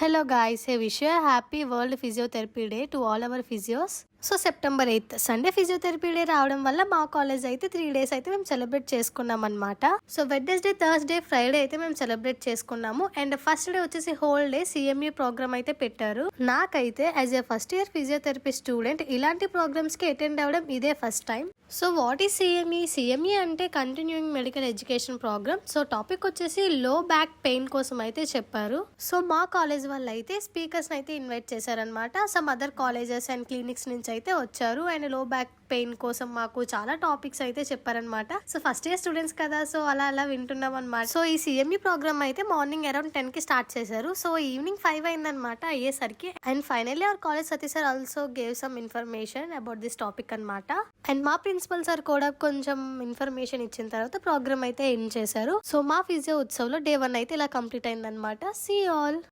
Hello guys, I wish you a happy World Physiotherapy Day to all our physios. So September 8 Sunday physiotherapy day రావడం వల్ల మా college అయితే 3 days అయితే మేము celebrate చేసుకున్నాం అనమాట. సో వెడ్నెస్డే, థర్స్డే, ఫ్రైడే అయితే మేము సెలబ్రేట్ చేసుకున్నాము. అండ్ ఫస్ట్ డే వచ్చేసి హోల్ డే CME ప్రోగ్రామ్ అయితే పెట్టారు. నాకైతే as a first year physiotherapy student ఇలాంటి ప్రోగ్రామ్స్ కి అటెండ్ అవ్వడం ఇదే first time. So what is CME? CME అంటే continuing medical education program. So topic వచ్చేసి లో బ్యాక్ పెయిన్ కోసం అయితే చెప్పారు. సో మా కాలేజ్ వాళ్ళు అయితే స్పీకర్స్ అయితే ఇన్వైట్ చేశారనమాట. Some other colleges and clinics నుంచి అయితే వచ్చారు. అండ్ లో బ్యాక్ పెయిన్ కోసం మాకు చాలా టాపిక్స్ అయితే చెప్పారనమాట. సో ఫస్ట్ ఇయర్ స్టూడెంట్స్ కదా, సో అలా వింటున్నాం అనమాట. సో ఈ CME ప్రోగ్రామ్ అయితే మార్నింగ్ అరౌండ్ 10 కి స్టార్ట్ చేశారు. సో ఈవినింగ్ 5 అయిందనమాట అయ్యేసరికి. And finally hour college Satish sir also gave some information about this topic అనమాట. అండ్ మా ప్రిన్సిపల్ సార్ కూడా కొంచెం ఇన్ఫర్మేషన్ ఇచ్చిన తర్వాత ప్రోగ్రామ్ అయితే ఎండ్ చేశారు. సో మా ఫిజియో ఉత్సవ్ లో డే 1 అయితే ఇలా కంప్లీట్ అయిందనమాట. See all.